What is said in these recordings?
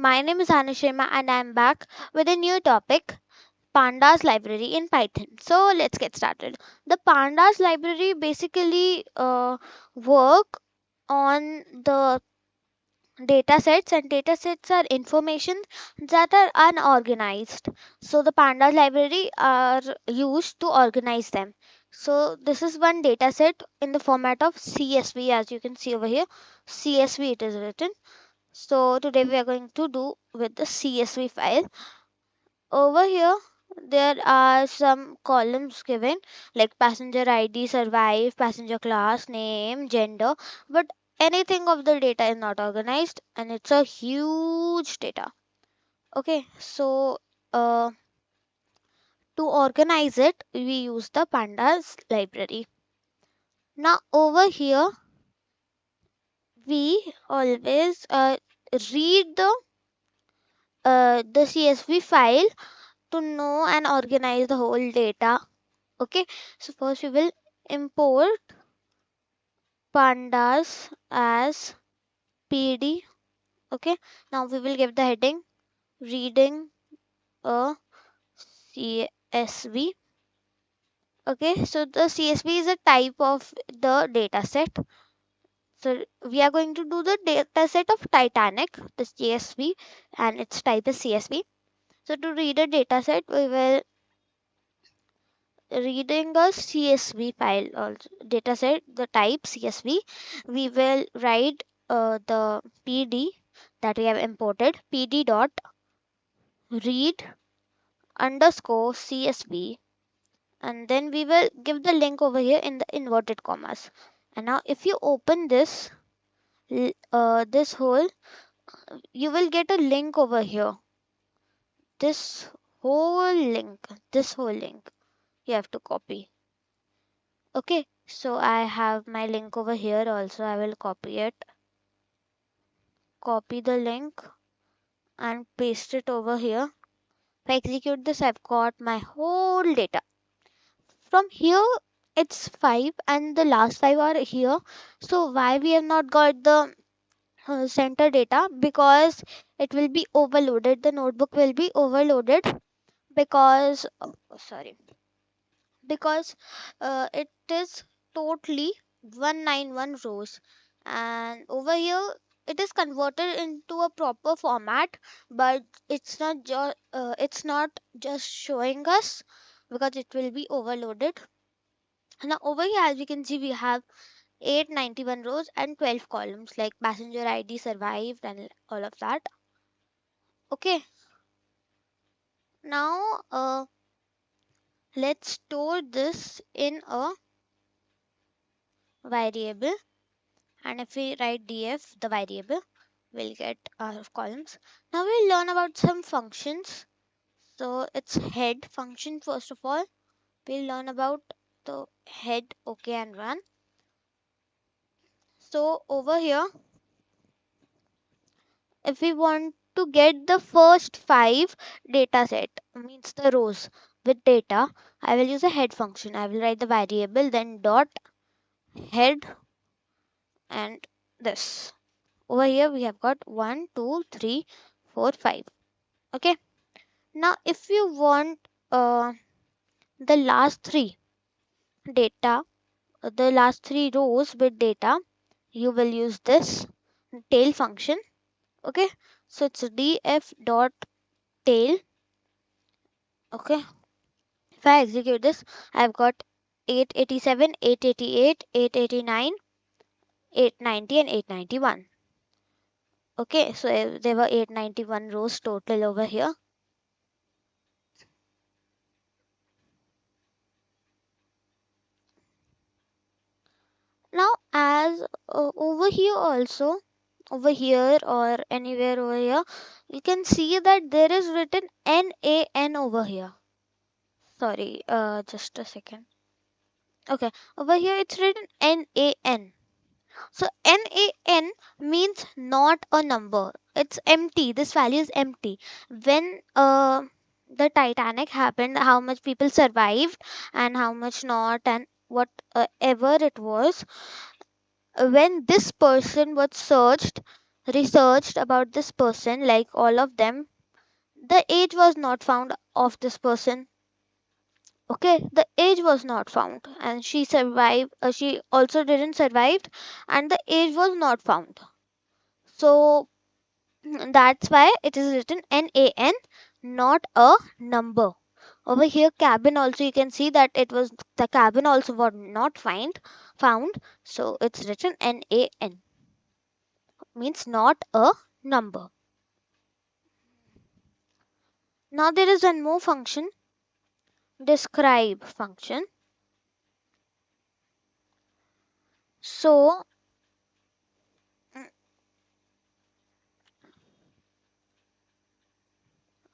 my name is Anushima and I'm back with a new topic, Pandas library in Python. So let's get started. The Pandas library basically work on the data sets, and data sets are information that are unorganized. So the Pandas library are used to organize them. So this is one data set in the format of CSV, as you can see over here. CSV it is written. So today we are going to do with the CSV file. Over here there are some columns given like passenger ID, survive, passenger class, name, gender, but anything of the data is not organized and it's a huge data. Okay, so uh, to organize it we use the pandas library. Now over here we always read the CSV file to know and organize the whole data. Okay, so first we will import pandas as pd. Okay, now we will give the heading reading a CSV. Okay, so the CSV is a type of the data set. So we are going to do the data set of Titanic, the CSV, and its type is CSV. So to read a data set we will reading a CSV file also dataset the type CSV. We will write the PD that we have imported, PD dot read underscore CSV, and then we will give the link over here in the inverted commas. And now if you open this whole, you will get a link over here. This whole link you have to copy. Okay, so I have my link over here also. I will copy it, copy the link and paste it over here. If I execute this, I've got my whole data. From here, it's 5 and the last 5 are here. So why we have not got the center data? Because it will be overloaded. The notebook will be overloaded because, sorry, because it is totally 191 rows, and over here it is converted into a proper format, but it's not just showing us because it will be overloaded. Now over here as we can see we have 891 rows and 12 columns like passenger ID, survived, and all of that. Okay, now let's store this in a variable, and if we write df the variable we'll get our columns. Now we'll learn about some functions. So it's head function. First of all we'll learn about the head. Okay, and run. So over here if we want to get the first 5 data set, means the rows with data, I will use a head function. I will write the variable then dot head, and this over here we have got 1 2 3 4 5. Okay, now if you want the last 3 data, the last 3 rows with data, you will use this tail function. Okay, so it's df dot tail. Okay, if I execute this I've got 887, 888, 889, 890 and 891. Okay, so there were 891 rows total over here. Now as over here also, over here or anywhere over here, you can see that there is written NaN over here. Sorry, just a second. Okay, over here it's written NaN. So NaN means not a number. It's empty. This value is empty. When the Titanic happened, how much people survived and how much not, and whatever it was, when this person was searched, researched about this person, like all of them, the age was not found of this person. Okay, the age was not found, and she survived. She also didn't survive, and the age was not found. So that's why it is written NaN, not a number. Over here, cabin also you can see that it was the cabin also was not found. So it's written NaN, means not a number. Now there is one more function, describe function. So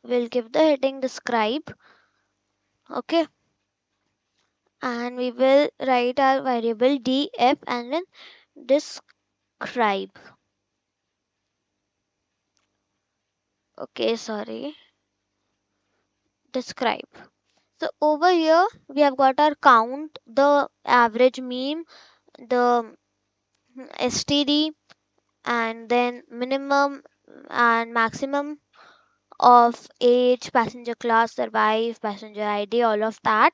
we'll give the heading describe. Okay, and we will write our variable df and then describe. Okay, sorry, describe. So over here we have got our count, the average mean, the STD, and then minimum and maximum of age, passenger class, survive, passenger ID, all of that.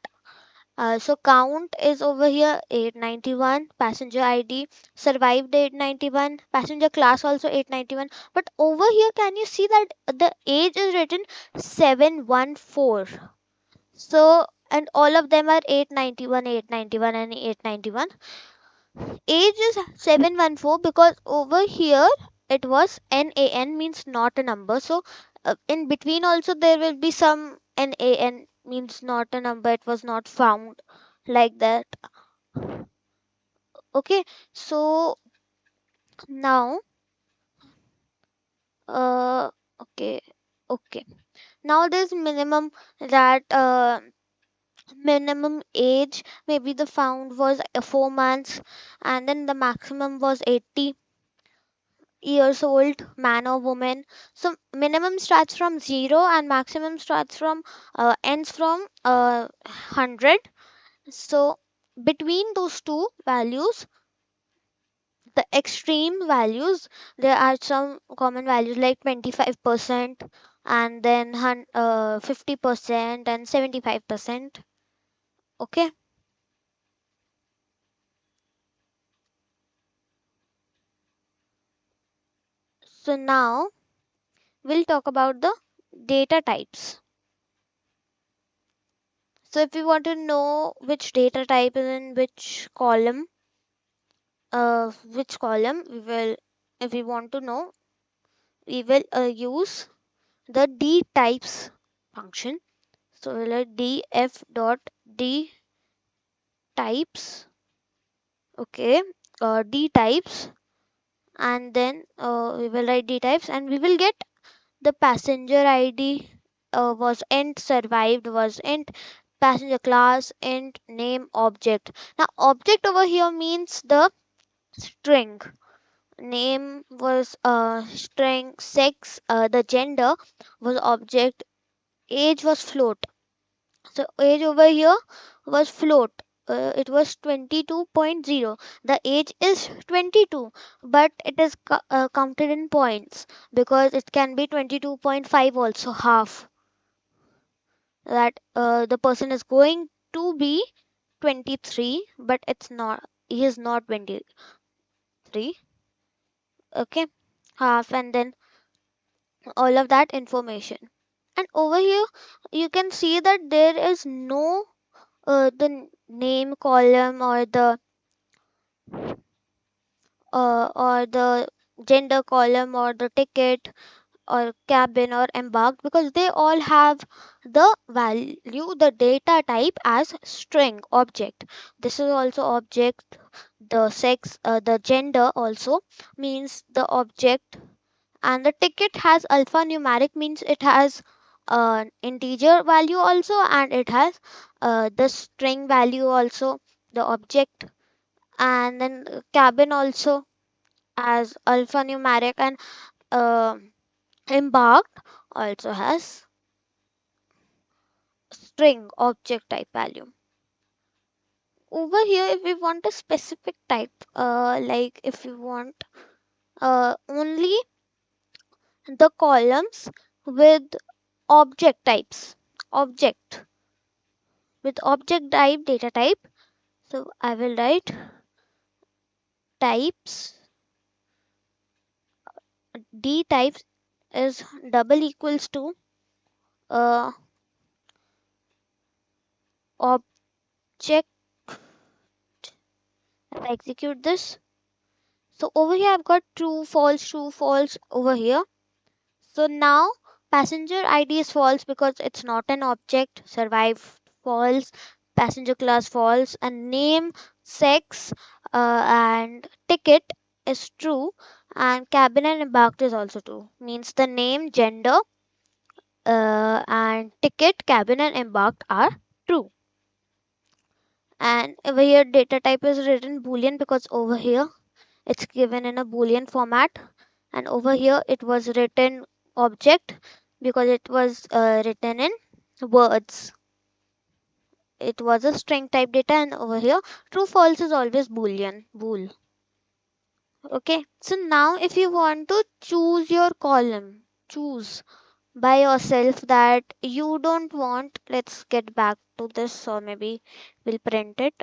So count is over here 891, passenger ID survived 891, passenger class also 891. But over here, can you see that the age is written 714? So, and all of them are 891, 891, and 891. Age is 714 because over here it was NaN, means not a number. So, in between also there will be some NaN, means not a number, it was not found, like that. Okay, so now, uh, okay, okay. Now there's minimum, that minimum age maybe the found was 4 months, and then the maximum was 80 years old, man or woman. So minimum starts from 0 and maximum starts from ends from 100. So between those two values, the extreme values, there are some common values like 25% and then 50% and 75%. Okay, so now we'll talk about the data types. So if you want to know which data type is in which column we will, if we want to know, we will use the d types function. So we'll let df dot d types. Okay, d types, and then we will write d types, and we will get the passenger ID was int, survived was int, passenger class int, name object. Now object over here means the string. Name was string, sex, the gender was object, age was float. So age over here was float. It was 22.0. The age is 22, but it is counted in points because it can be 22.5 also, half. That the person is going to be 23, but it's not. He is not 23. Okay, half, and then all of that information. And over here, you can see that there is no the name column or the gender column or the ticket or cabin or embarked, because they all have the value, the data type as string object. This is also object. The sex, the gender also means the object, and the ticket has alphanumeric, means it has an integer value also, and it has the string value also, the object. And then cabin also as alphanumeric, and uh, embarked also has string object type value. Over here, if we want a specific type, like if we want only the columns with object types, object with object type, data type. So I will write types. D types is double equals to uh, object. If I execute this, so over here I've got true false over here. So now passenger ID is false because it's not an object. Survive false, passenger class false, and name, sex, and ticket is true, and cabin and embarked is also true. Means the name, gender, and ticket, cabin, and embarked are true. And over here data type is written boolean because over here it's given in a boolean format, and over here it was written object because it was written in words. It was a string type data, and over here true false is always boolean bool. Okay, so now if you want to choose your column, choose by yourself that you don't want, let's get back to this, or maybe we'll print it.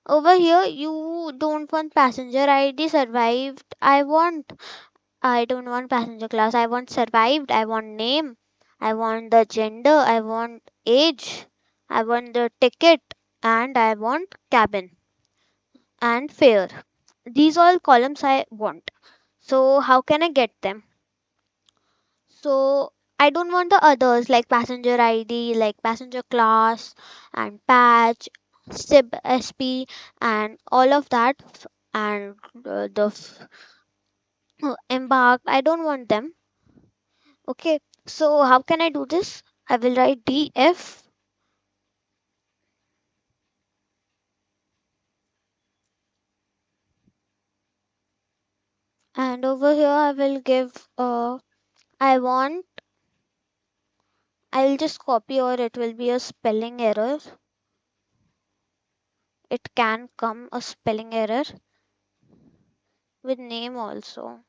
Over here you don't want passenger ID survived, I don't want passenger class. I want survived. I want name. I want the gender. I want age. I want the ticket. And I want cabin and fare. These all columns I want. So how can I get them? So I don't want the others like passenger ID, like passenger class and patch, SIB, SP, and all of that. And embarked. I don't want them. Okay, so how can I do this? I will write df, and over here I will give I want, I'll just copy, or it will be a spelling error. It can come a spelling error with name also.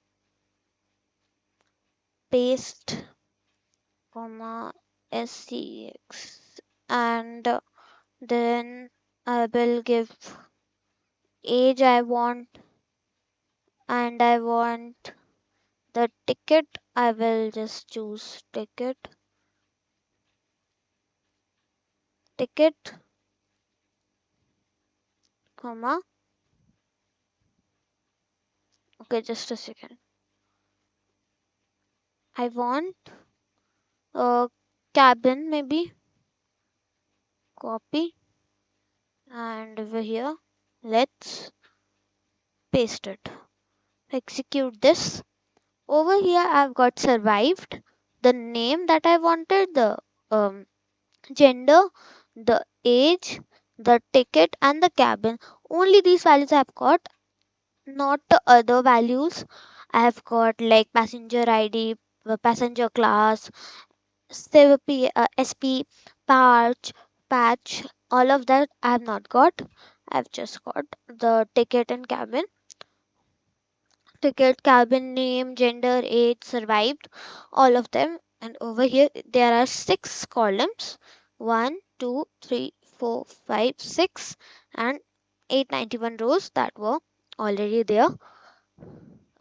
Paste, comma, SCX, and then I will give age I want, and I want the ticket. I will just choose ticket, comma. Okay, just a second. I want a cabin, maybe. Copy, and over here let's paste it. Execute this. Over here I've got survived, the name that I wanted, the um, gender, the age, the ticket, and the cabin. Only these values I've got, not the other values. I have got like passenger ID, passenger class, SP, patch, all of that I have not got. I've just got the ticket and cabin. Ticket, cabin name, gender, age, survived, all of them. And over here there are 6 columns. 1, 2, 3, 4, 5, 6, and 891 rows that were already there.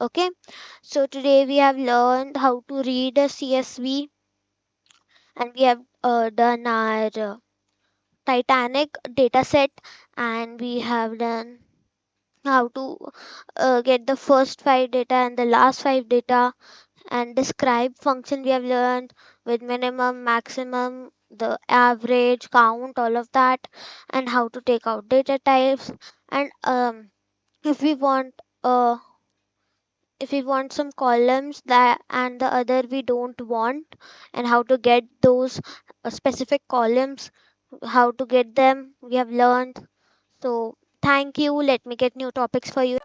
Okay, so today we have learned how to read a CSV, and we have done our Titanic data set, and we have done how to get the first 5 data and the last 5 data, and describe function we have learned with minimum, maximum, the average, count, all of that, and how to take out data types. And if we want uh, if we want some columns that and the other we don't want, and how to get those specific columns, how to get them, we have learned. So thank you. Let me get new topics for you.